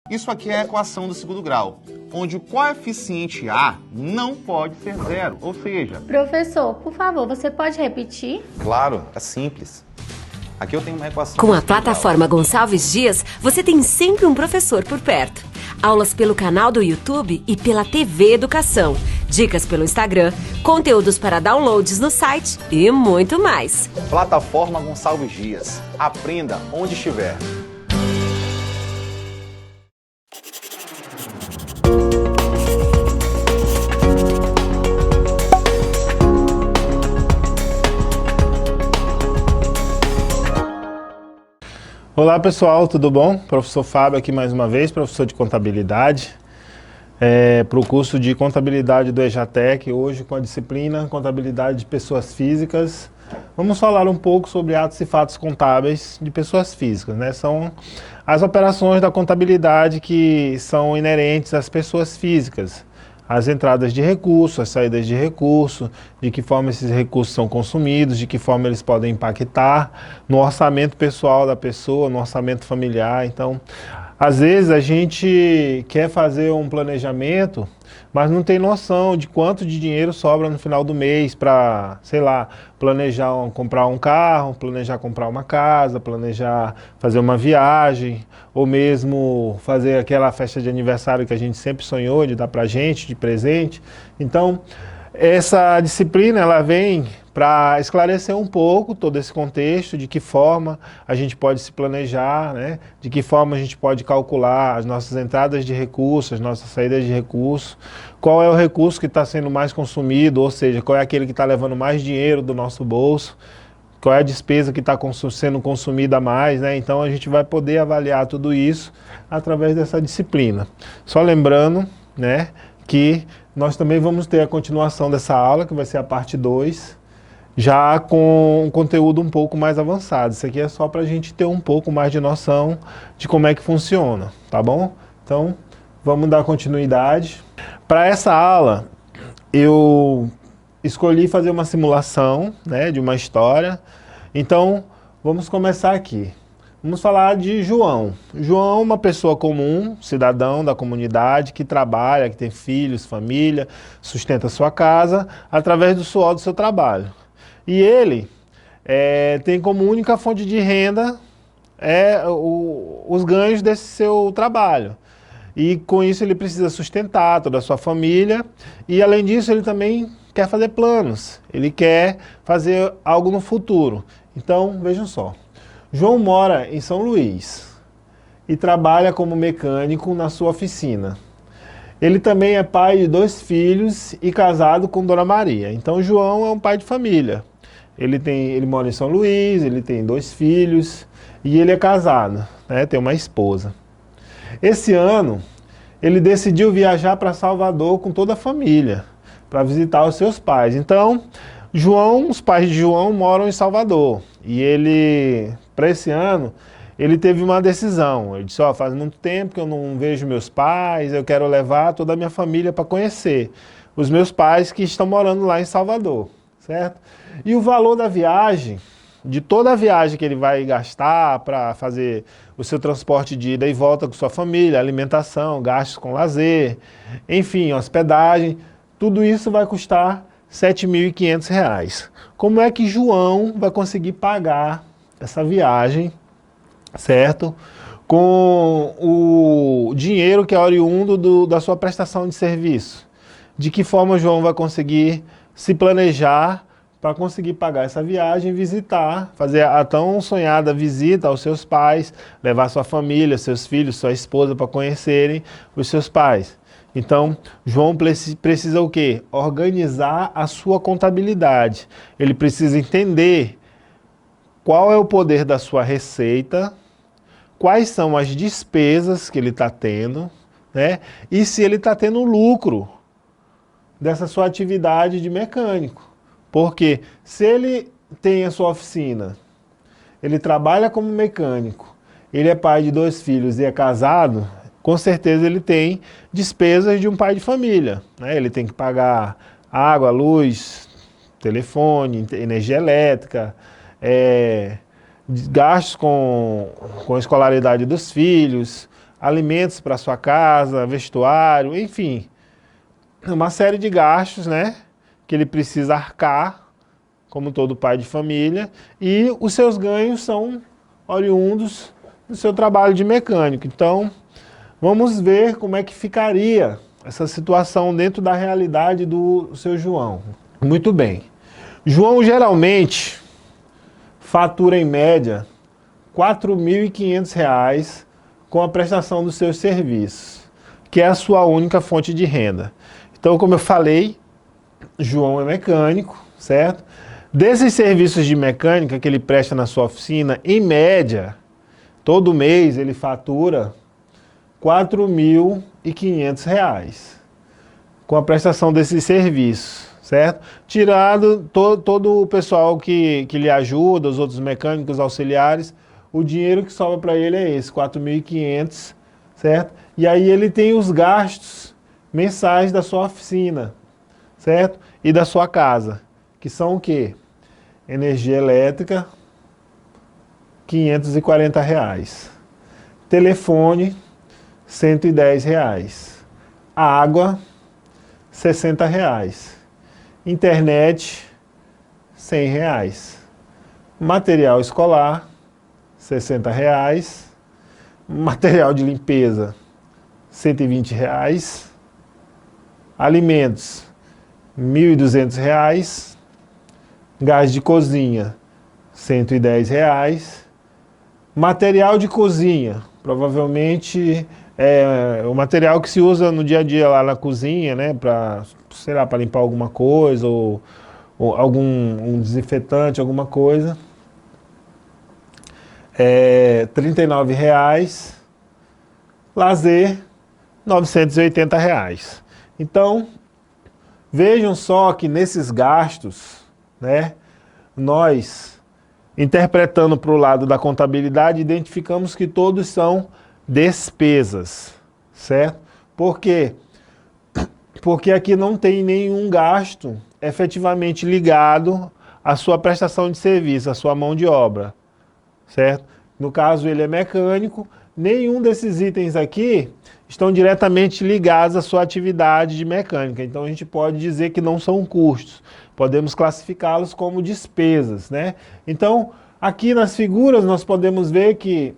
Isso aqui é a equação do segundo grau, onde o coeficiente A não pode ser zero, ou seja... Professor, por favor, você pode repetir? Claro, é simples. Aqui eu tenho uma equação... Com a plataforma Gonçalves Dias, você tem sempre um professor por perto. Aulas pelo canal do YouTube e pela TV Educação. Dicas pelo Instagram, conteúdos para downloads no site e muito mais. Plataforma Gonçalves Dias. Aprenda onde estiver. Olá pessoal, tudo bom? Professor Fábio aqui mais uma vez, professor de contabilidade, para o curso de contabilidade do EJATEC, hoje com a disciplina contabilidade de pessoas físicas. Vamos falar um pouco sobre atos e fatos contábeis de pessoas físicas, né? São as operações da contabilidade que são inerentes às pessoas físicas. As entradas de recurso, as saídas de recurso, de que forma esses recursos são consumidos, de que forma eles podem impactar no orçamento pessoal da pessoa, no orçamento familiar. Então, às vezes a gente quer fazer um planejamento, mas não tem noção de quanto de dinheiro sobra no final do mês para, sei lá, planejar comprar um carro, planejar comprar uma casa, planejar fazer uma viagem, ou mesmo fazer aquela festa de aniversário que a gente sempre sonhou de dar pra gente de presente. Então, essa disciplina ela vem para esclarecer um pouco todo esse contexto, de que forma a gente pode se planejar, né? De que forma a gente pode calcular as nossas entradas de recursos, as nossas saídas de recursos, qual é o recurso que está sendo mais consumido, ou seja, qual é aquele que está levando mais dinheiro do nosso bolso, qual é a despesa que está sendo consumida mais, né? Então a gente vai poder avaliar tudo isso através dessa disciplina. Só lembrando, né, que nós também vamos ter a continuação dessa aula, que vai ser a parte 2, já com um conteúdo um pouco mais avançado. Isso aqui é só para a gente ter um pouco mais de noção de como é que funciona, tá bom? Então, vamos dar continuidade. Para essa aula, eu escolhi fazer uma simulação, né, de uma história. Então, vamos começar aqui. Vamos falar de João. João é uma pessoa comum, cidadão da comunidade, que trabalha, que tem filhos, família, sustenta sua casa através do suor do seu trabalho. E ele tem como única fonte de renda os ganhos desse seu trabalho. E com isso ele precisa sustentar toda a sua família e além disso ele também quer fazer planos, ele quer fazer algo no futuro. Então vejam só, João mora em São Luís e trabalha como mecânico na sua oficina. Ele também é pai de 2 filhos e casado com Dona Maria. Então João é um pai de família. Ele mora em São Luís, ele tem 2 filhos e ele é casado, né? Tem uma esposa. Esse ano, ele decidiu viajar para Salvador com toda a família, para visitar os seus pais. Então, os pais de João moram em Salvador. E ele, para esse ano, ele teve uma decisão. Ele disse, faz muito tempo que eu não vejo meus pais, eu quero levar toda a minha família para conhecer os meus pais que estão morando lá em Salvador, certo? E o valor da viagem, de toda a viagem que ele vai gastar para fazer o seu transporte de ida e volta com sua família, alimentação, gastos com lazer, enfim, hospedagem, tudo isso vai custar R$ 7.500. Como é que João vai conseguir pagar essa viagem, certo? Com o dinheiro que é oriundo da sua prestação de serviço. De que forma João vai conseguir se planejar para conseguir pagar essa viagem, visitar, fazer a tão sonhada visita aos seus pais, levar sua família, seus filhos, sua esposa para conhecerem os seus pais. Então, João precisa o quê? Organizar a sua contabilidade. Ele precisa entender qual é o poder da sua receita, quais são as despesas que ele está tendo, né? E se ele está tendo lucro dessa sua atividade de mecânico. Porque se ele tem a sua oficina, ele trabalha como mecânico, ele é pai de 2 filhos e é casado, com certeza ele tem despesas de um pai de família, né? Ele tem que pagar água, luz, telefone, energia elétrica, gastos com a escolaridade dos filhos, alimentos para sua casa, vestuário, enfim, uma série de gastos, né, que ele precisa arcar, como todo pai de família, e os seus ganhos são oriundos do seu trabalho de mecânico. Então, vamos ver como é que ficaria essa situação dentro da realidade do seu João. Muito bem. João geralmente fatura em média R$ 4.500 com a prestação dos seus serviços, que é a sua única fonte de renda. Então, como eu falei, João é mecânico, certo? Desses serviços de mecânica que ele presta na sua oficina, em média, todo mês ele fatura R$ 4.500 com a prestação desses serviços, certo? Tirado todo o pessoal que lhe ajuda, os outros mecânicos auxiliares, o dinheiro que sobra para ele é esse, 4.500, certo? E aí ele tem os gastos mensais da sua oficina, certo? E da sua casa, que são o quê? Energia elétrica, R$ 540. Telefone, R$ 110. Água, R$ 60. Internet, R$ 100. Material escolar, R$ 60. Material de limpeza, R$ 120. Alimentos, R$ 1.200. Gás de cozinha, R$ 110. Material de cozinha, provavelmente o material que se usa no dia a dia lá na cozinha, né, para, sei lá, para limpar alguma coisa ou algum desinfetante, alguma coisa. R$ 39. Lazer, R$ 980. Então, vejam só que nesses gastos, né, nós, interpretando para o lado da contabilidade, identificamos que todos são despesas, certo? Por quê? Porque aqui não tem nenhum gasto efetivamente ligado à sua prestação de serviço, à sua mão de obra, certo? No caso, ele é mecânico, nenhum desses itens aqui estão diretamente ligados à sua atividade de mecânica. Então, a gente pode dizer que não são custos. Podemos classificá-los como despesas, né? Então, aqui nas figuras, nós podemos ver que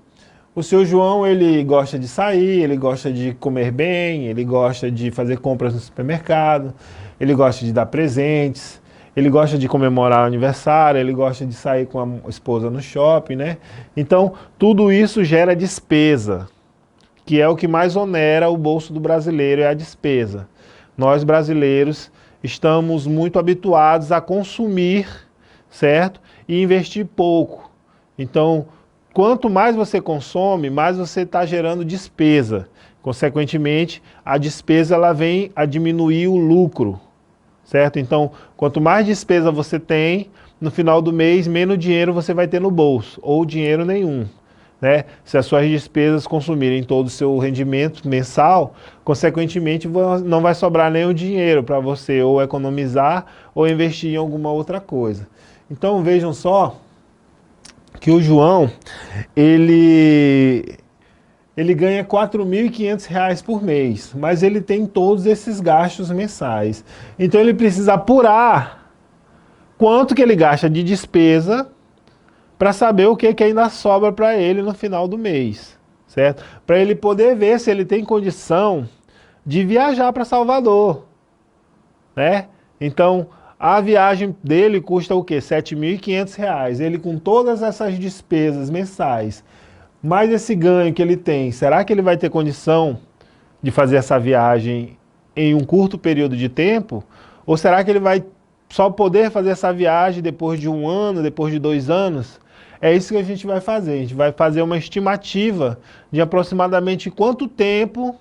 o seu João, ele gosta de sair, ele gosta de comer bem, ele gosta de fazer compras no supermercado, ele gosta de dar presentes, ele gosta de comemorar o aniversário, ele gosta de sair com a esposa no shopping, né? Então, tudo isso gera despesa, que é o que mais onera o bolso do brasileiro, é a despesa. Nós, brasileiros, estamos muito habituados a consumir, certo? E investir pouco. Então, quanto mais você consome, mais você está gerando despesa. Consequentemente, a despesa ela vem a diminuir o lucro, certo? Então, quanto mais despesa você tem, no final do mês, menos dinheiro você vai ter no bolso, ou dinheiro nenhum, né? Se as suas despesas consumirem todo o seu rendimento mensal, consequentemente não vai sobrar nenhum dinheiro para você ou economizar ou investir em alguma outra coisa. Então vejam só que o João, ele ganha R$ 4.500 por mês, mas ele tem todos esses gastos mensais. Então ele precisa apurar quanto que ele gasta de despesa para saber o que ainda sobra para ele no final do mês, certo? Para ele poder ver se ele tem condição de viajar para Salvador, né? Então, a viagem dele custa o quê? R$ 7.500. Ele com todas essas despesas mensais, mais esse ganho que ele tem, será que ele vai ter condição de fazer essa viagem em um curto período de tempo? Ou será que ele vai só poder fazer essa viagem depois de 1 ano, depois de 2 anos? É isso que a gente vai fazer. A gente vai fazer uma estimativa de aproximadamente quanto tempo,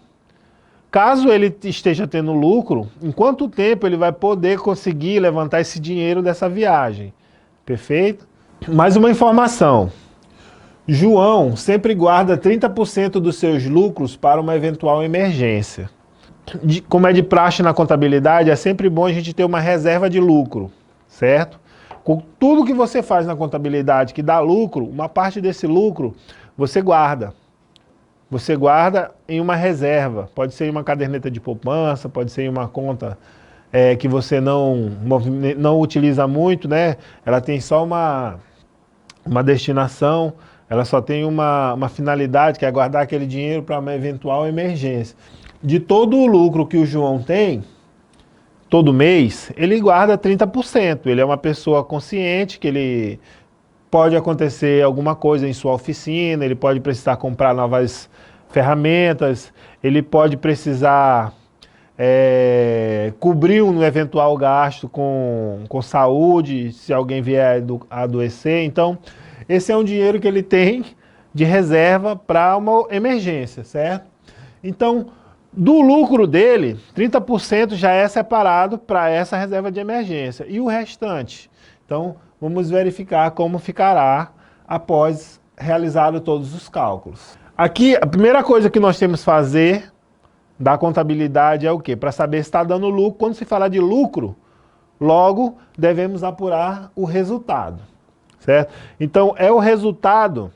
caso ele esteja tendo lucro, em quanto tempo ele vai poder conseguir levantar esse dinheiro dessa viagem. Perfeito? Mais uma informação. João sempre guarda 30% dos seus lucros para uma eventual emergência. Como é de praxe na contabilidade, é sempre bom a gente ter uma reserva de lucro, certo? Com tudo que você faz na contabilidade que dá lucro, uma parte desse lucro você guarda, você guarda em uma reserva. Pode ser em uma caderneta de poupança, pode ser em uma conta que você não utiliza muito, né? Ela tem só uma destinação, ela só tem uma finalidade, que é guardar aquele dinheiro para uma eventual emergência. De todo o lucro que o João tem, todo mês, ele guarda 30%. Ele é uma pessoa consciente, que ele pode acontecer alguma coisa em sua oficina, ele pode precisar comprar novas ferramentas, ele pode precisar cobrir um eventual gasto com saúde, se alguém vier a adoecer. Então, esse é um dinheiro que ele tem de reserva para uma emergência, certo? Então, do lucro dele, 30% já é separado para essa reserva de emergência. E o restante? Então, vamos verificar como ficará após realizado todos os cálculos. Aqui, a primeira coisa que nós temos que fazer da contabilidade é o quê? Para saber se está dando lucro. Quando se fala de lucro, logo devemos apurar o resultado, certo? Então, é o resultado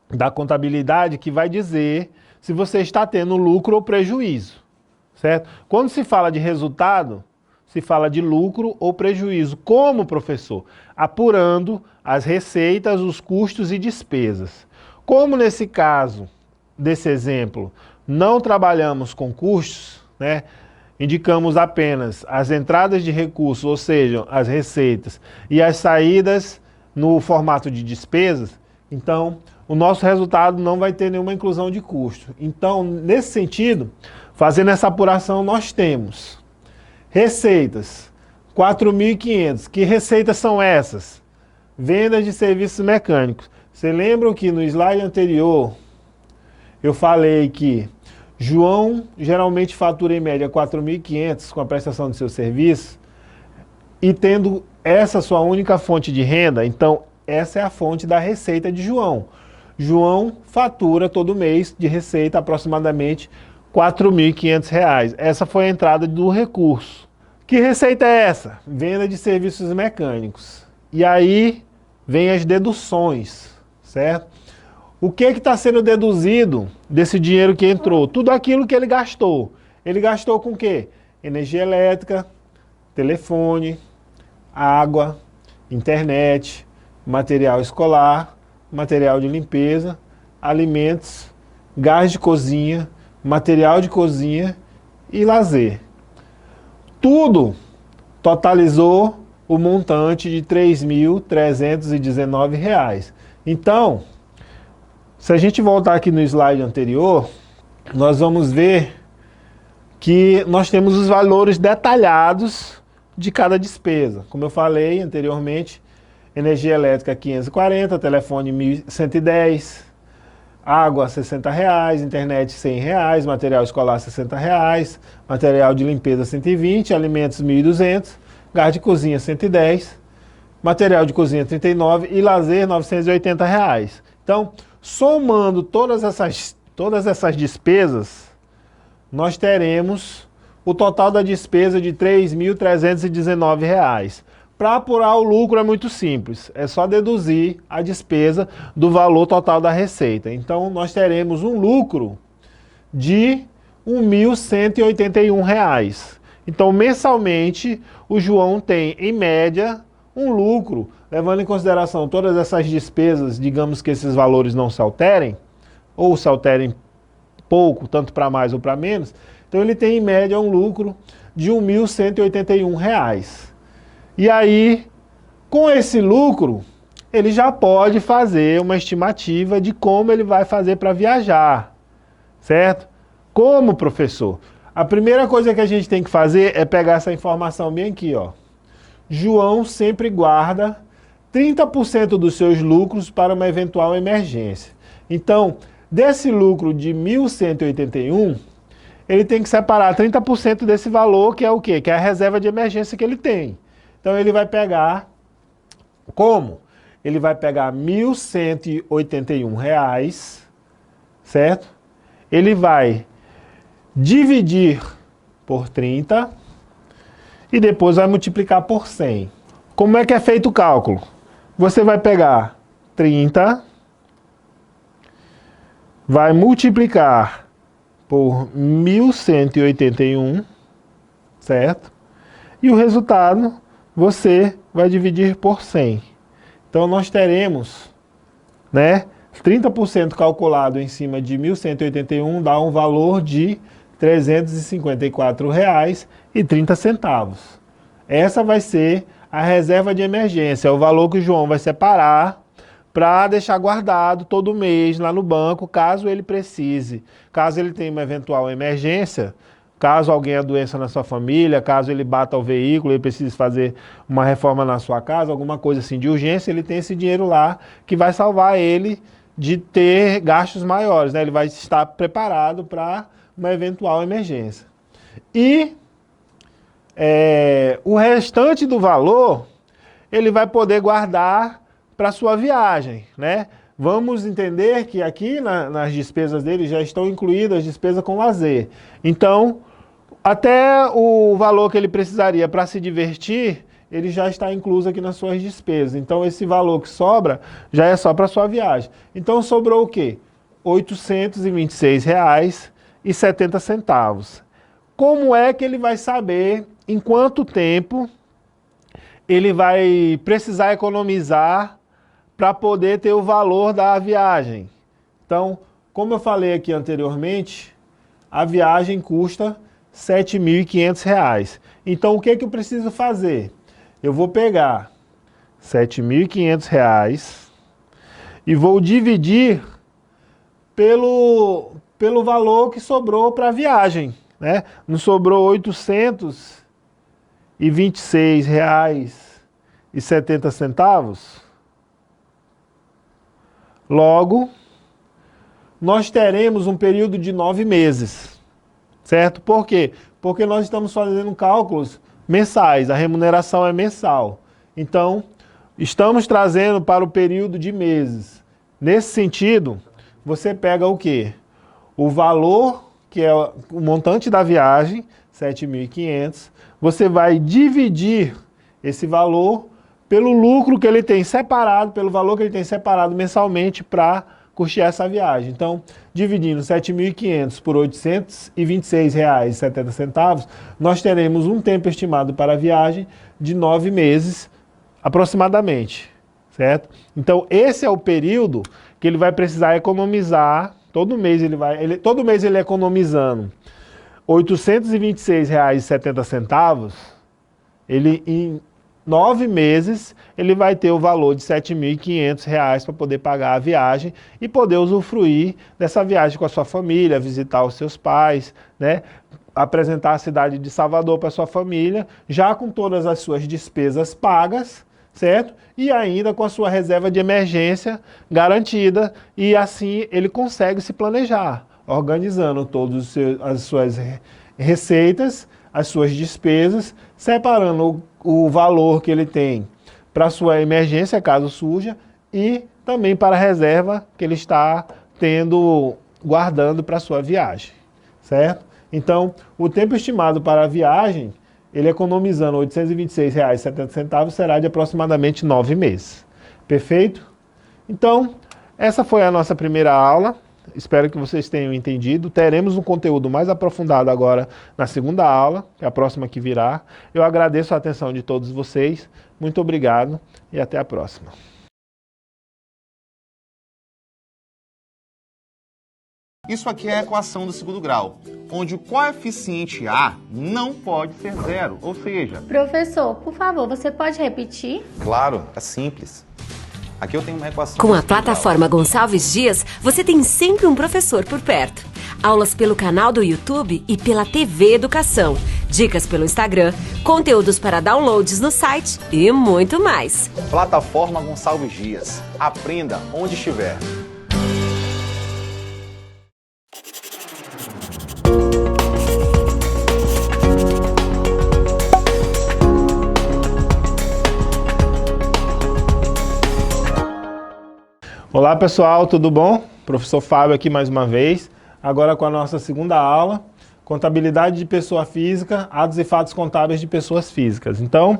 da contabilidade que vai dizer se você está tendo lucro ou prejuízo, certo? Quando se fala de resultado, se fala de lucro ou prejuízo. Como, professor? Apurando as receitas, os custos e despesas. Como nesse caso, desse exemplo, não trabalhamos com custos, né? Indicamos apenas as entradas de recursos, ou seja, as receitas, e as saídas no formato de despesas, então o nosso resultado não vai ter nenhuma inclusão de custo. Então, nesse sentido, fazendo essa apuração, nós temos receitas, 4.500. Que receitas são essas? Vendas de serviços mecânicos. Você lembra que no slide anterior eu falei que João geralmente fatura em média 4.500 com a prestação de seu serviço, e tendo essa sua única fonte de renda, então essa é a fonte da receita de João. João fatura todo mês de receita aproximadamente R$ 4.500. Essa foi a entrada do recurso. Que receita é essa? Venda de serviços mecânicos. E aí vem as deduções, certo? O que está sendo deduzido desse dinheiro que entrou? Tudo aquilo que ele gastou. Ele gastou com o quê? Energia elétrica, telefone, água, internet, material escolar, material de limpeza, alimentos, gás de cozinha, material de cozinha e lazer. Tudo totalizou o montante de R$ 3.319. Então, se a gente voltar aqui no slide anterior, nós vamos ver que nós temos os valores detalhados de cada despesa. Como eu falei anteriormente, energia elétrica 540, telefone 1.110, água R$ 60, internet R$ 100, material escolar R$ 60, material de limpeza 120, alimentos 1.200, gás de cozinha 110, material de cozinha 39 e lazer R$ 980. Então, somando todas essas despesas, nós teremos o total da despesa de R$ 3.319. Para apurar o lucro é muito simples, é só deduzir a despesa do valor total da receita. Então, nós teremos um lucro de R$ 1.181. Então, mensalmente, o João tem, em média, um lucro, levando em consideração todas essas despesas, digamos que esses valores não se alterem, ou se alterem pouco, tanto para mais ou para menos, então ele tem, em média, um lucro de R$ 1.181. E aí, com esse lucro, ele já pode fazer uma estimativa de como ele vai fazer para viajar, certo? Como, professor? A primeira coisa que a gente tem que fazer é pegar essa informação bem aqui, ó. João sempre guarda 30% dos seus lucros para uma eventual emergência. Então, desse lucro de 1.181, ele tem que separar 30% desse valor, que é o quê? Que é a reserva de emergência que ele tem. Então, ele vai pegar, como? Ele vai pegar R$ 1.181, certo? Ele vai dividir por 30 e depois vai multiplicar por 100. Como é que é feito o cálculo? Você vai pegar 30 vai multiplicar por 1.181, certo? E o resultado você vai dividir por 100. Então nós teremos, né, 30% calculado em cima de 1.181 dá um valor de R$ 354,30. Essa vai ser a reserva de emergência, é o valor que o João vai separar para deixar guardado todo mês lá no banco, caso ele precise. Caso ele tenha uma eventual emergência, caso alguém adoeça na sua família, caso ele bata o veículo, ele precise fazer uma reforma na sua casa, alguma coisa assim de urgência, ele tem esse dinheiro lá que vai salvar ele de ter gastos maiores, né? Ele vai estar preparado para uma eventual emergência. E o restante do valor, ele vai poder guardar para sua viagem, né? Vamos entender que aqui nas despesas dele já estão incluídas as despesas com lazer. Então, até o valor que ele precisaria para se divertir, ele já está incluso aqui nas suas despesas. Então, esse valor que sobra já é só para sua viagem. Então, sobrou o quê? R$ 826,70. Como é que ele vai saber em quanto tempo ele vai precisar economizar para poder ter o valor da viagem? Então, como eu falei aqui anteriormente, a viagem custa R$ 7.500. Então, o que que eu preciso fazer? Eu vou pegar R$ 7.500 e vou dividir pelo valor que sobrou para a viagem, né? Não sobrou R$ 826,70. Logo, nós teremos um período de 9 meses, certo? Por quê? Porque nós estamos fazendo cálculos mensais, a remuneração é mensal. Então, estamos trazendo para o período de meses. Nesse sentido, você pega o quê? O valor, que é o montante da viagem, 7.500, você vai dividir esse valor pelo lucro que ele tem separado, pelo valor que ele tem separado mensalmente para curtir essa viagem. Então, dividindo 7.500 por R$ 826,70, nós teremos um tempo estimado para a viagem de 9 meses aproximadamente, certo? Então, esse é o período que ele vai precisar economizar, todo mês ele economizando R$ 826,70, ele em 9 meses, ele vai ter o valor de R$ 7.500 para poder pagar a viagem e poder usufruir dessa viagem com a sua família, visitar os seus pais, né? Apresentar a cidade de Salvador para a sua família, já com todas as suas despesas pagas, certo? E ainda com a sua reserva de emergência garantida, e assim ele consegue se planejar, organizando todas as suas receitas, as suas despesas, separando o valor que ele tem para a sua emergência, caso surja, e também para a reserva que ele está guardando para a sua viagem, certo? Então, o tempo estimado para a viagem, ele economizando R$ 826,70, será de aproximadamente 9 meses. Perfeito? Então, essa foi a nossa primeira aula. Espero que vocês tenham entendido. Teremos um conteúdo mais aprofundado agora na segunda aula, que é a próxima que virá. Eu agradeço a atenção de todos vocês. Muito obrigado e até a próxima. Isso aqui é a equação do segundo grau, onde o coeficiente A não pode ser zero, ou seja... Professor, por favor, você pode repetir? Claro, é simples. Aqui eu tenho uma equação. Com a plataforma Gonçalves Dias, você tem sempre um professor por perto. Aulas pelo canal do YouTube e pela TV Educação. Dicas pelo Instagram, conteúdos para downloads no site e muito mais. Plataforma Gonçalves Dias. Aprenda onde estiver. Olá pessoal, tudo bom? Professor Fábio aqui mais uma vez, agora com a nossa segunda aula, contabilidade de pessoa física, atos e fatos contábeis de pessoas físicas. Então,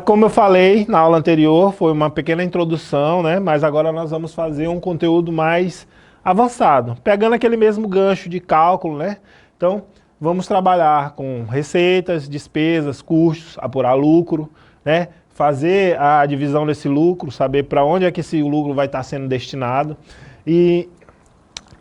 como eu falei na aula anterior, foi uma pequena introdução, né? Mas agora nós vamos fazer um conteúdo mais avançado, pegando aquele mesmo gancho de cálculo, né? Então, vamos trabalhar com receitas, despesas, custos, apurar lucro, né? Fazer a divisão desse lucro, saber para onde é que esse lucro vai estar sendo destinado. E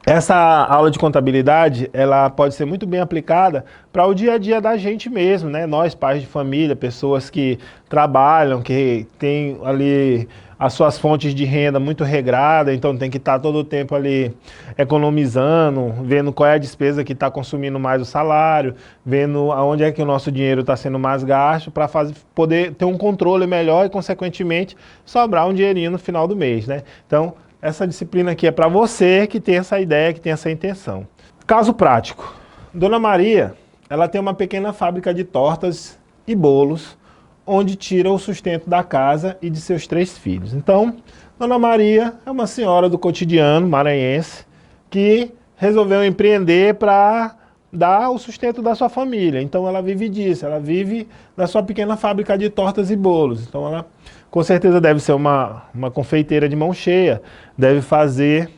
essa aula de contabilidade, ela pode ser muito bem aplicada para o dia a dia da gente mesmo, né? Nós, pais de família, pessoas que trabalham, que têm ali as suas fontes de renda muito regrada, então tem que estar todo o tempo ali economizando, vendo qual é a despesa que está consumindo mais o salário, vendo aonde é que o nosso dinheiro está sendo mais gasto, para poder ter um controle melhor e, consequentemente, sobrar um dinheirinho no final do mês, né? Então, essa disciplina aqui é para você que tem essa ideia, que tem essa intenção. Caso prático. Dona Maria, ela tem uma pequena fábrica de tortas e bolos, onde tira o sustento da casa e de seus 3 filhos. Então, Dona Maria é uma senhora do cotidiano maranhense que resolveu empreender para dar o sustento da sua família. Então, ela vive disso, ela vive da sua pequena fábrica de tortas e bolos. Então, ela com certeza deve ser uma confeiteira de mão cheia, deve fazer,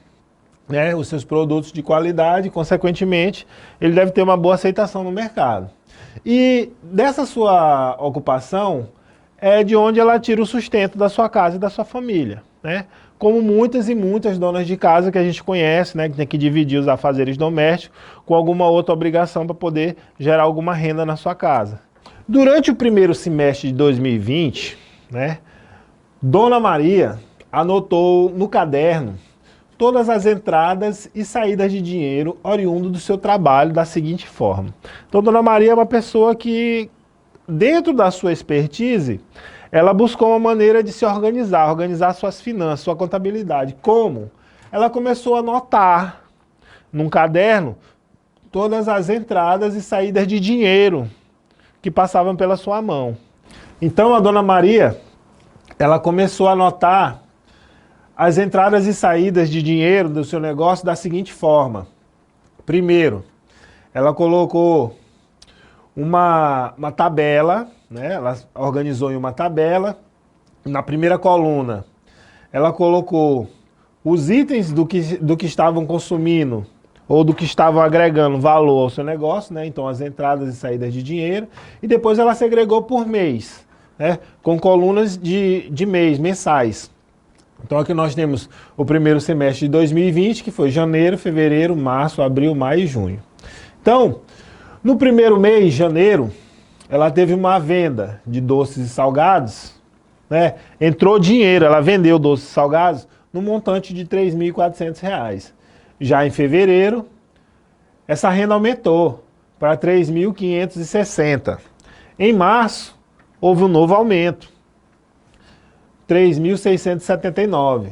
né, os seus produtos de qualidade, consequentemente, ele deve ter uma boa aceitação no mercado. E dessa sua ocupação é de onde ela tira o sustento da sua casa e da sua família, né? Como muitas e muitas donas de casa que a gente conhece, né, que tem que dividir os afazeres domésticos com alguma outra obrigação para poder gerar alguma renda na sua casa. Durante o primeiro semestre de 2020, né, Dona Maria anotou no caderno todas as entradas e saídas de dinheiro oriundo do seu trabalho da seguinte forma. Então, Dona Maria é uma pessoa que, dentro da sua expertise, ela buscou uma maneira de se organizar suas finanças, sua contabilidade. Como? Ela começou a anotar num caderno todas as entradas e saídas de dinheiro que passavam pela sua mão. Então, a Dona Maria, ela começou a anotar as entradas e saídas de dinheiro do seu negócio da seguinte forma. Primeiro, ela colocou uma tabela, né? Ela organizou em uma tabela. Na primeira coluna, ela colocou os itens do que estavam consumindo ou do que estavam agregando valor ao seu negócio, né? Então, as entradas e saídas de dinheiro. E depois ela segregou por mês, né? Com colunas de mês, mensais. Então aqui nós temos o primeiro semestre de 2020, que foi janeiro, fevereiro, março, abril, maio e junho. Então, no primeiro mês, janeiro, ela teve uma venda de doces e salgados, né? Entrou dinheiro, ela vendeu doces e salgados no montante de R$ 3.400. Já em fevereiro, essa renda aumentou para R$ 3.560. Em março, houve um novo aumento. 3.679.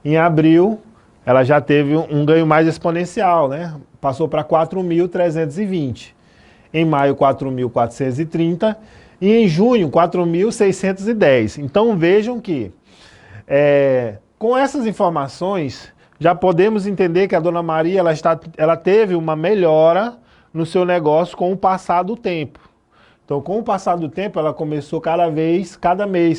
Em abril, ela já teve um ganho mais exponencial, né? Passou para 4.320. Em maio, 4.430. E em junho, 4.610. Então vejam que, com essas informações, já podemos entender que a Dona Maria ela teve uma melhora no seu negócio com o passar do tempo. Então, com o passar do tempo, ela começou cada mês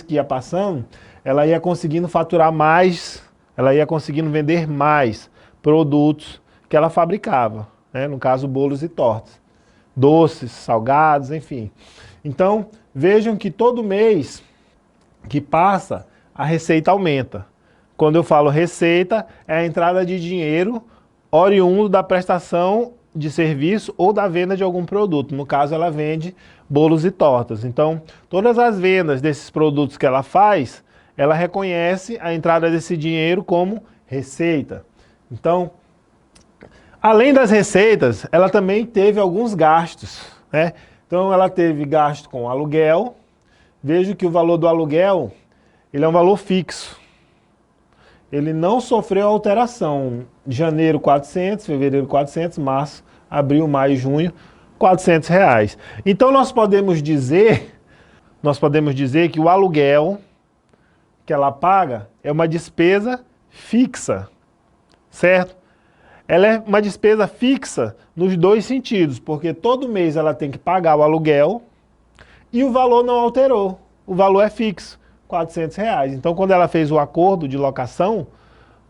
que ia passando, ela ia conseguindo faturar mais, ela ia conseguindo vender mais produtos que ela fabricava, né? No caso, bolos e tortas, doces, salgados, enfim. Então, vejam que todo mês que passa, a receita aumenta. Quando eu falo receita, é a entrada de dinheiro oriundo da prestação de serviço ou da venda de algum produto. No caso, ela vende bolos e tortas. Então, todas as vendas desses produtos que ela faz, ela reconhece a entrada desse dinheiro como receita. Então, além das receitas, ela também teve alguns gastos, né? Então, ela teve gasto com aluguel. Vejo que o valor do aluguel, ele é um valor fixo. Ele não sofreu alteração. Janeiro, 400, fevereiro, 400, março, abril, maio, junho, R$ 400. Então nós podemos dizer que o aluguel que ela paga é uma despesa fixa, certo? Ela é uma despesa fixa nos dois sentidos, porque todo mês ela tem que pagar o aluguel e o valor não alterou, o valor é fixo, R$ 400. Então quando ela fez o acordo de locação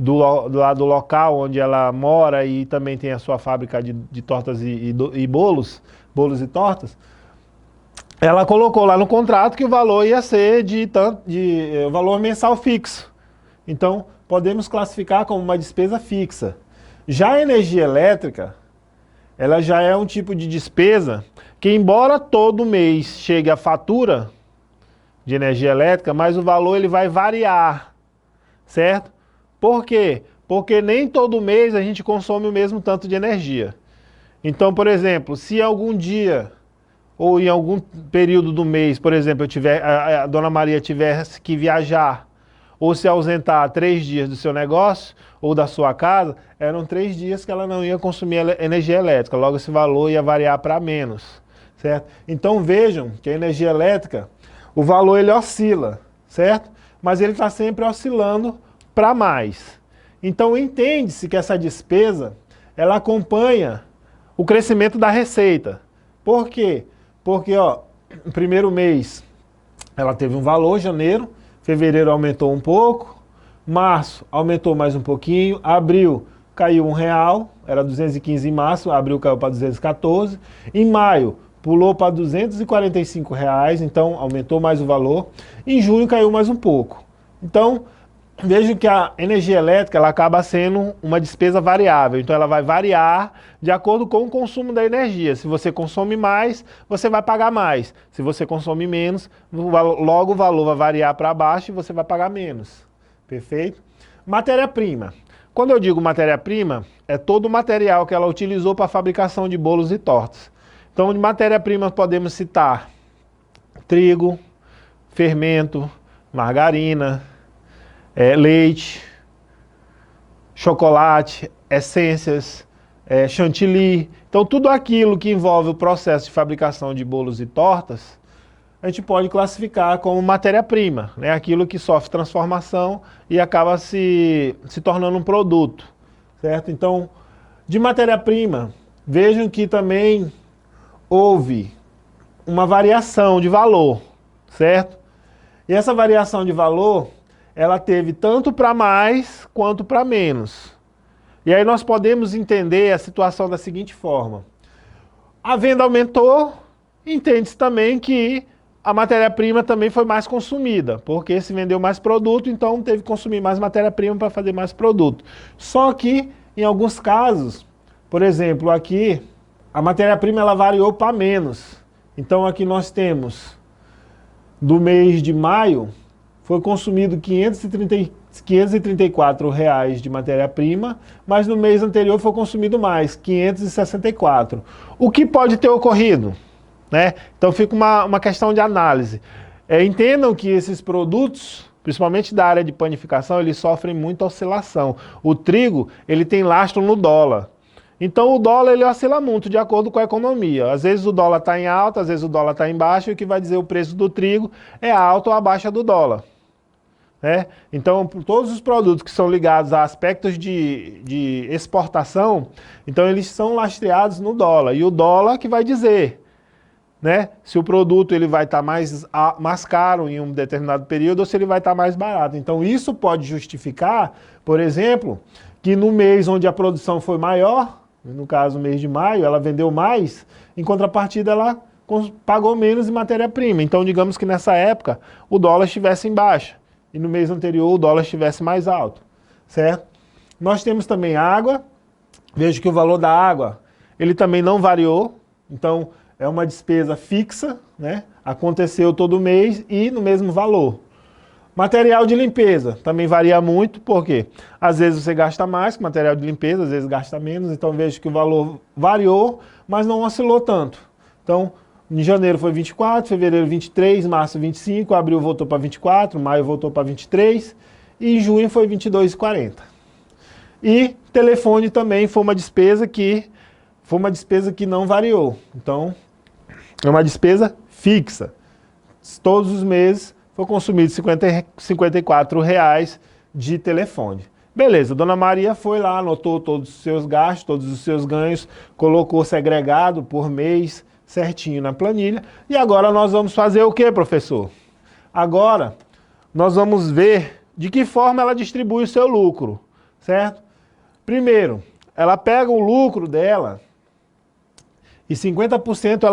lá do local onde ela mora e também tem a sua fábrica de tortas e bolos e tortas, ela colocou lá no contrato que o valor ia ser de valor mensal fixo. Então, podemos classificar como uma despesa fixa. Já a energia elétrica, ela já é um tipo de despesa que, embora todo mês chegue a fatura de energia elétrica, mas o valor ele vai variar, certo? Por quê? Porque nem todo mês a gente consome o mesmo tanto de energia. Então, por exemplo, se algum dia ou em algum período do mês, por exemplo, a Dona Maria tivesse que viajar ou se ausentar 3 dias do seu negócio ou da sua casa, eram 3 dias que ela não ia consumir energia elétrica, logo esse valor ia variar para menos, certo? Então vejam que a energia elétrica, o valor ele oscila, certo? Mas ele está sempre oscilando para mais. Então entende-se que essa despesa, ela acompanha o crescimento da receita. Por quê? Porque, no primeiro mês ela teve um valor, janeiro, fevereiro aumentou um pouco, março aumentou mais um pouquinho, abril caiu R$1, era 215 em março, abril caiu para 214, em maio pulou para R$245, então aumentou mais o valor, em junho caiu mais um pouco. Então, vejo que a energia elétrica ela acaba sendo uma despesa variável, então ela vai variar de acordo com o consumo da energia. Se você consome mais, você vai pagar mais. Se você consome menos, logo o valor vai variar para baixo e você vai pagar menos. Perfeito? Matéria-prima. Quando eu digo matéria-prima, é todo o material que ela utilizou para a fabricação de bolos e tortas. Então, de matéria-prima podemos citar trigo, fermento, margarina, leite, chocolate, essências, chantilly. Então, tudo aquilo que envolve o processo de fabricação de bolos e tortas, a gente pode classificar como matéria-prima, né? Aquilo que sofre transformação e acaba se tornando um produto, certo? Então, de matéria-prima, vejam que também houve uma variação de valor, certo? E essa variação de valor ela teve tanto para mais quanto para menos. E aí nós podemos entender a situação da seguinte forma. A venda aumentou, entende-se também que a matéria-prima também foi mais consumida, porque se vendeu mais produto, então teve que consumir mais matéria-prima para fazer mais produto. Só que, em alguns casos, por exemplo, aqui, a matéria-prima ela variou para menos. Então aqui nós temos, do mês de maio, foi consumido R$ 534 de matéria-prima, mas no mês anterior foi consumido mais, 564. O que pode ter ocorrido? Né? Então fica uma questão de análise. Entendam que esses produtos, principalmente da área de panificação, eles sofrem muita oscilação. O trigo, ele tem lastro no dólar. Então o dólar ele oscila muito de acordo com a economia. Às vezes o dólar está em alta, às vezes o dólar está em baixa, e o que vai dizer o preço do trigo é alta ou abaixo do dólar. Então, todos os produtos que são ligados a aspectos de exportação, então eles são lastreados no dólar. E o dólar que vai dizer, né, se o produto ele vai estar mais caro em um determinado período ou se ele vai estar mais barato. Então, isso pode justificar, por exemplo, que no mês onde a produção foi maior, no caso, o mês de maio, ela vendeu mais, em contrapartida ela pagou menos em matéria-prima. Então, digamos que nessa época o dólar estivesse em baixa. E no mês anterior o dólar estivesse mais alto, certo? Nós temos também água, vejo que o valor da água, ele também não variou, então é uma despesa fixa, né? Aconteceu todo mês e no mesmo valor. Material de limpeza, também varia muito, porque às vezes você gasta mais com material de limpeza, às vezes gasta menos, então vejo que o valor variou, mas não oscilou tanto. Então, em janeiro foi 24, fevereiro 23, março 25, abril voltou para 24, maio voltou para 23 e em junho foi 22,40. E telefone também foi uma despesa que não variou. Então, é uma despesa fixa. Todos os meses foi consumido R$ 54 de telefone. Beleza, Dona Maria foi lá, anotou todos os seus gastos, todos os seus ganhos, colocou segregado por mês, certinho na planilha. E agora nós vamos fazer o que, professor? Agora nós vamos ver de que forma ela distribui o seu lucro, certo? Primeiro, ela pega o lucro dela e 50%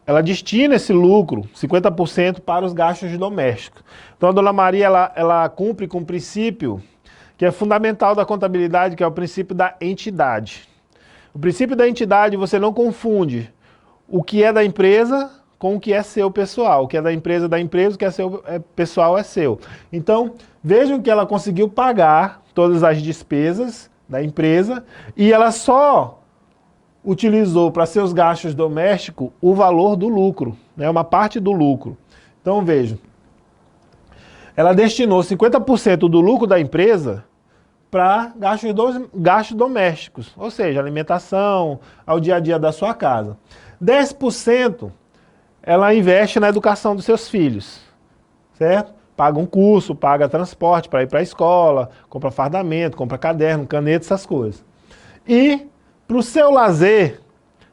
ela destina esse lucro, 50% para os gastos domésticos. Então a Dona Maria, ela cumpre com um princípio que é fundamental da contabilidade, que é o princípio da entidade. O princípio da entidade, você não confunde o que é da empresa com o que é seu pessoal. O que é da empresa, o que é seu pessoal é seu. Então, vejam que ela conseguiu pagar todas as despesas da empresa e ela só utilizou para seus gastos domésticos o valor do lucro, né, uma parte do lucro. Então, vejam, ela destinou 50% do lucro da empresa para gastos domésticos, ou seja, alimentação, ao dia a dia da sua casa. 10% ela investe na educação dos seus filhos, certo? Paga um curso, paga transporte para ir para a escola, compra fardamento, compra caderno, caneta, essas coisas. E para o seu lazer,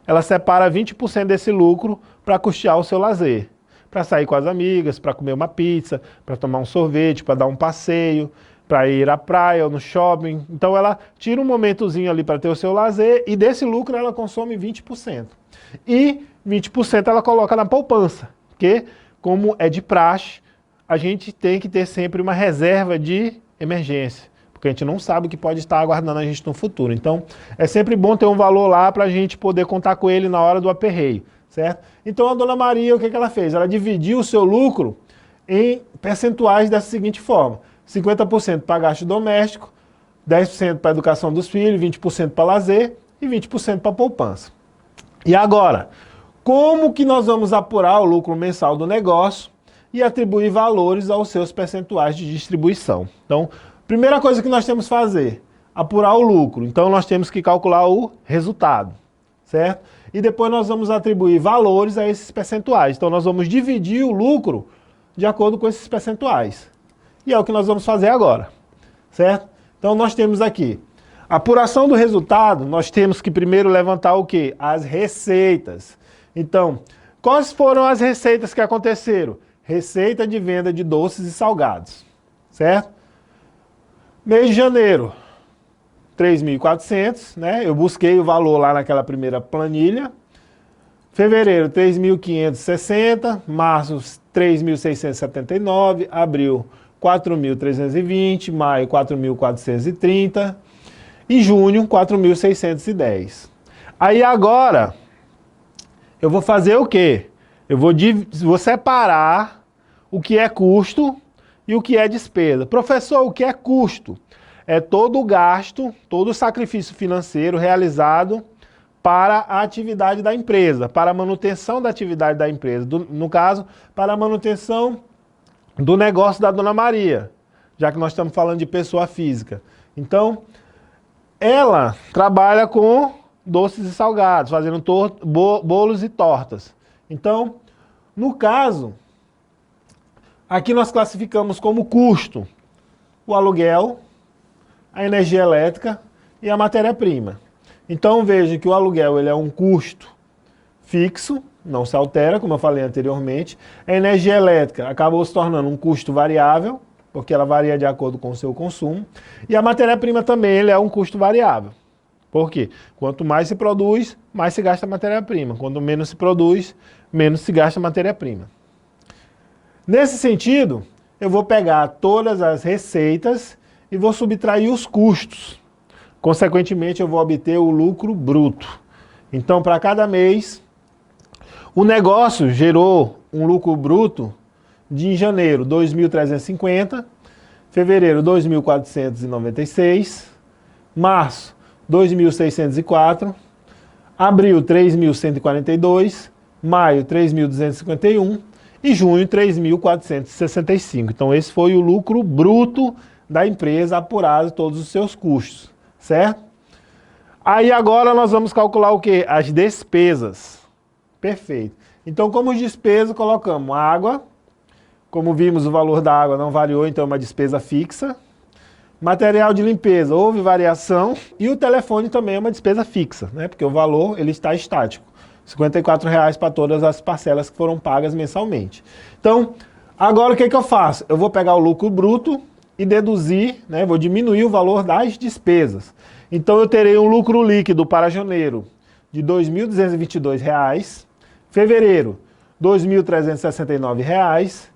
ela separa 20% desse lucro para custear o seu lazer. Para sair com as amigas, para comer uma pizza, para tomar um sorvete, para dar um passeio, para ir à praia ou no shopping. Então ela tira um momentozinho ali para ter o seu lazer e desse lucro ela consome 20%. E 20% ela coloca na poupança, porque como é de praxe, a gente tem que ter sempre uma reserva de emergência, porque a gente não sabe o que pode estar aguardando a gente no futuro. Então é sempre bom ter um valor lá para a gente poder contar com ele na hora do aperreio, certo? Então a Dona Maria, o que ela fez? Ela dividiu o seu lucro em percentuais da seguinte forma: 50% para gasto doméstico, 10% para educação dos filhos, 20% para lazer e 20% para poupança. E agora, como que nós vamos apurar o lucro mensal do negócio e atribuir valores aos seus percentuais de distribuição? Então, primeira coisa que nós temos que fazer, apurar o lucro. Então, nós temos que calcular o resultado, certo? E depois nós vamos atribuir valores a esses percentuais. Então, nós vamos dividir o lucro de acordo com esses percentuais. E é o que nós vamos fazer agora, certo? Então, nós temos aqui a apuração do resultado. Nós temos que primeiro levantar o quê? As receitas. Então, quais foram as receitas que aconteceram? Receita de venda de doces e salgados, certo? Mês de janeiro, 3.400, né? Eu busquei o valor lá naquela primeira planilha. Fevereiro, 3.560, março, 3.679, abril, 4.320, maio, 4.430 e junho, 4.610. Aí agora, eu vou fazer o quê? Eu vou separar o que é custo e o que é despesa. Professor, o que é custo? É todo o gasto, todo o sacrifício financeiro realizado para a atividade da empresa, para a manutenção da atividade da empresa. No caso, para a manutenção do negócio da Dona Maria, já que nós estamos falando de pessoa física. Então, ela trabalha com doces e salgados, fazendo bolos e tortas. Então, no caso, aqui nós classificamos como custo o aluguel, a energia elétrica e a matéria-prima. Então veja que o aluguel ele é um custo fixo, não se altera, como eu falei anteriormente. A energia elétrica acabou se tornando um custo variável, porque ela varia de acordo com o seu consumo. E a matéria-prima também ele é um custo variável. Por quê? Quanto mais se produz, mais se gasta matéria-prima. Quanto menos se produz, menos se gasta matéria-prima. Nesse sentido, eu vou pegar todas as receitas e vou subtrair os custos. Consequentemente, eu vou obter o lucro bruto. Então, para cada mês, o negócio gerou um lucro bruto de, em janeiro, 2.350, fevereiro, 2.496, março, 2.604, abril, 3.142, maio, 3.251 e junho, 3.465. Então, esse foi o lucro bruto da empresa, apurado todos os seus custos, certo? Aí agora nós vamos calcular o quê? As despesas. Perfeito. Então, como despesa, colocamos água. Como vimos, o valor da água não variou, então é uma despesa fixa. Material de limpeza, houve variação. E o telefone também é uma despesa fixa, né? Porque o valor ele está estático. R$ 54,00 para todas as parcelas que foram pagas mensalmente. Então, agora o que eu faço? Eu vou pegar o lucro bruto e deduzir, né, vou diminuir o valor das despesas. Então eu terei um lucro líquido para janeiro de R$ 2.222, fevereiro R$ 2.369,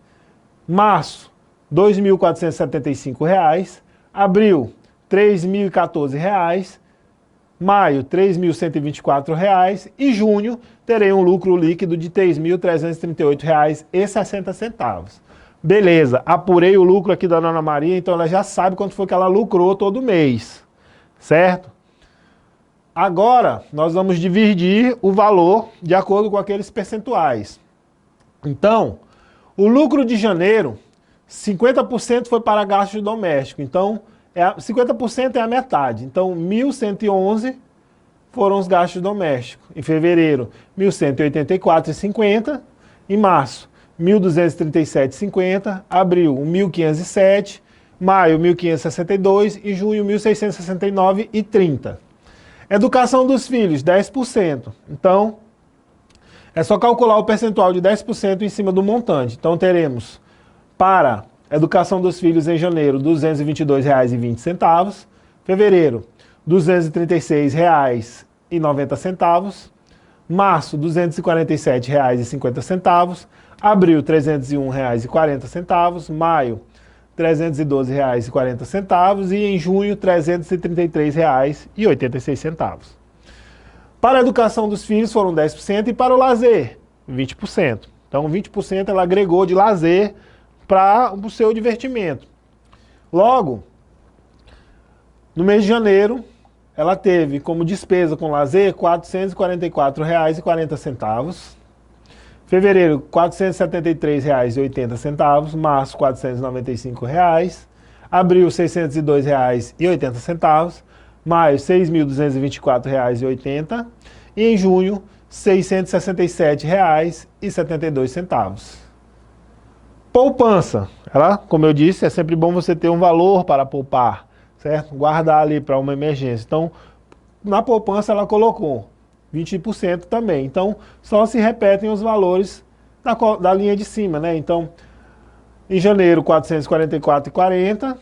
março R$ 2.475, abril R$ 3.014, maio R$ 3.124 e junho terei um lucro líquido de R$ 3.338,60. Beleza, apurei o lucro aqui da Dona Maria, então ela já sabe quanto foi que ela lucrou todo mês, certo? Agora, nós vamos dividir o valor de acordo com aqueles percentuais. Então, o lucro de janeiro, 50% foi para gastos domésticos. Então, 50% é a metade. Então, 1.111 foram os gastos domésticos. Em fevereiro, 1.184,50. Em março, 1.237,50. Abril, 1.507. Maio, 1.562. E junho, 1.669,30. Educação dos filhos, 10%. Então, é só calcular o percentual de 10% em cima do montante. Então, teremos para educação dos filhos em janeiro, R$ 222,20. Fevereiro, R$ 236,90. Março, R$ 247,50. Abril, R$ 301,40. Maio, R$ 312,40 e em junho, R$ 333,86. Para a educação dos filhos foram 10% e para o lazer, 20%. Então, 20% ela agregou de lazer para o seu divertimento. Logo, no mês de janeiro, ela teve como despesa com lazer R$ 444,40. Fevereiro, R$ 473,80. Março, R$ 495,00. Abril, R$ 602,80. Maio, R$ 6.224,80. E em junho, R$ 667,72. Poupança. Ela, como eu disse, é sempre bom você ter um valor para poupar, certo? Guardar ali para uma emergência. Então, na poupança ela colocou 20% também. Então, só se repetem os valores da linha de cima, né? Então, em janeiro, R$ 444,40.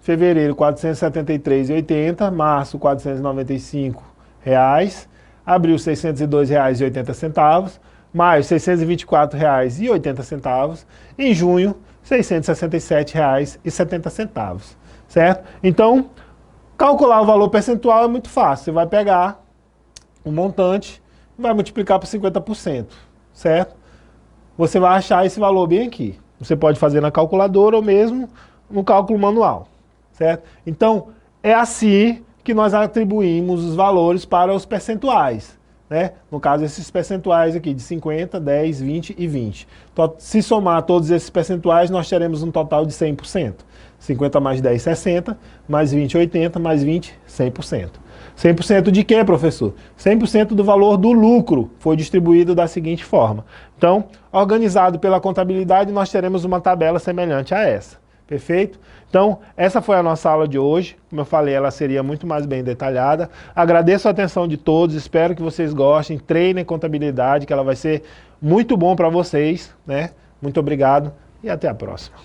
Fevereiro, R$ 473,80. Março, R$ 495,00. Abril, R$ 602,80. Maio, R$ 624,80. Em junho, R$ 667,70. Certo? Então, calcular o valor percentual é muito fácil. Você vai pegar o montante e vai multiplicar por 50%. Certo? Você vai achar esse valor bem aqui. Você pode fazer na calculadora ou mesmo no cálculo manual. Certo? Então, é assim que nós atribuímos os valores para os percentuais. Né? No caso, esses percentuais aqui de 50, 10, 20 e 20. Então, se somar todos esses percentuais, nós teremos um total de 100%. 50 mais 10, 60, mais 20, 80, mais 20, 100%. 100% de quê, professor? 100% do valor do lucro foi distribuído da seguinte forma. Então, organizado pela contabilidade, nós teremos uma tabela semelhante a essa. Perfeito? Então, essa foi a nossa aula de hoje. Como eu falei, ela seria muito mais bem detalhada. Agradeço a atenção de todos, espero que vocês gostem. Treinem contabilidade, que ela vai ser muito bom para vocês, né? Muito obrigado e até a próxima.